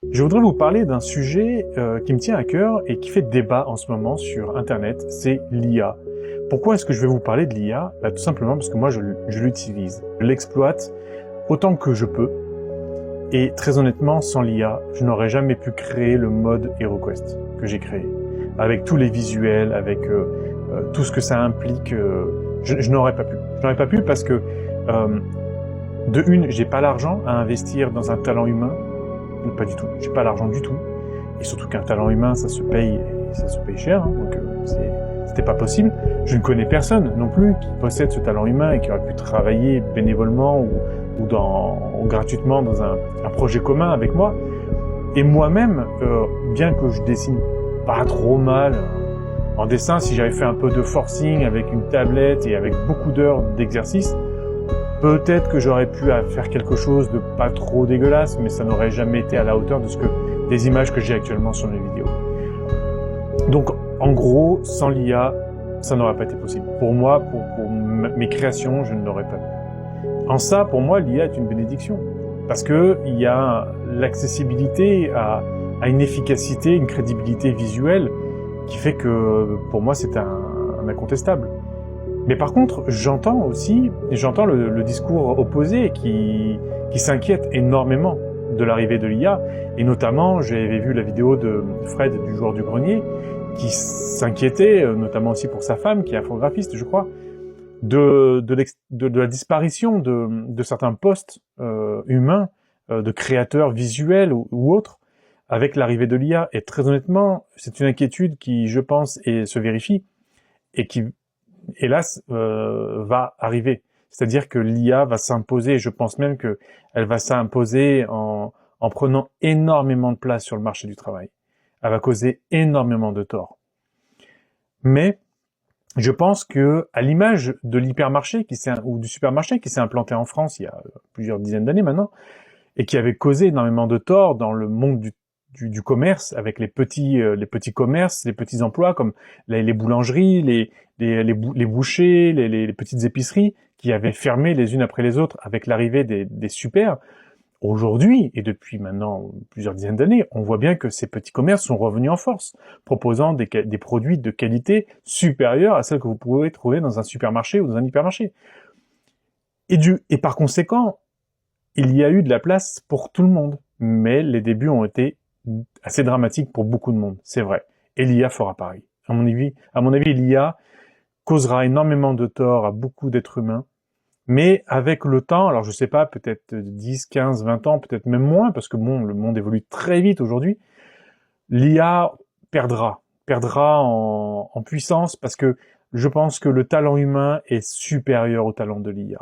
Je voudrais vous parler d'un sujet qui me tient à cœur et qui fait débat en ce moment sur Internet, c'est l'IA. Pourquoi est-ce que je vais vous parler de l'IA? Tout simplement parce que moi je l'utilise. Je l'exploite autant que je peux. Et très honnêtement, sans l'IA, je n'aurais jamais pu créer le mode HeroQuest que j'ai créé. Avec tous les visuels, avec tout ce que ça implique, je n'aurais pas pu. Je n'aurais pas pu parce que, de une, j'ai pas l'argent à investir dans un talent humain. Pas du tout. J'ai pas l'argent du tout. Et surtout qu'un talent humain, ça se paye cher. Hein, donc c'était pas possible. Je ne connais personne non plus qui possède ce talent humain et qui aurait pu travailler bénévolement ou gratuitement dans un projet commun avec moi. Et moi-même, bien que je dessine pas trop mal en dessin, si j'avais fait un peu de forcing avec une tablette et avec beaucoup d'heures d'exercice, peut-être que j'aurais pu faire quelque chose de pas trop dégueulasse, mais ça n'aurait jamais été à la hauteur de des images que j'ai actuellement sur mes vidéos. Donc, en gros, sans l'IA, ça n'aurait pas été possible. Pour moi, pour mes créations, je ne l'aurais pas pu. En ça, pour moi, l'IA est une bénédiction. Parce que il y a l'accessibilité à une efficacité, une crédibilité visuelle qui fait que, pour moi, c'est un incontestable. Mais par contre, j'entends le discours opposé qui s'inquiète énormément de l'arrivée de l'IA. Et notamment, j'avais vu la vidéo de Fred du joueur du grenier, qui s'inquiétait, notamment aussi pour sa femme, qui est infographiste, je crois, de la disparition de certains postes humains, de créateurs visuels ou autres, avec l'arrivée de l'IA. Et très honnêtement, c'est une inquiétude qui, je pense, se vérifie, et qui, hélas, va arriver. C'est-à-dire que l'IA va s'imposer, et je pense même qu'elle va s'imposer en prenant énormément de place sur le marché du travail. Elle va causer énormément de tort. Mais je pense que, à l'image de l'hypermarché ou du supermarché qui s'est implanté en France il y a plusieurs dizaines d'années maintenant, et qui avait causé énormément de tort dans le monde du commerce, avec les petits commerces, les petits emplois comme les boulangeries, les bouchers, les petites épiceries qui avaient fermé les unes après les autres avec l'arrivée des super. Aujourd'hui, et depuis maintenant plusieurs dizaines d'années, on voit bien que ces petits commerces sont revenus en force, proposant des produits de qualité supérieure à celles que vous pouvez trouver dans un supermarché ou dans un hypermarché. Et par conséquent, il y a eu de la place pour tout le monde, mais les débuts ont été assez dramatiques pour beaucoup de monde, c'est vrai. Et l'IA fera pareil. À mon avis, l'IA causera énormément de tort à beaucoup d'êtres humains, mais avec le temps, alors je sais pas, peut-être 10, 15, 20 ans, peut-être même moins, parce que bon, le monde évolue très vite aujourd'hui, l'IA perdra en puissance, parce que je pense que le talent humain est supérieur au talent de l'IA.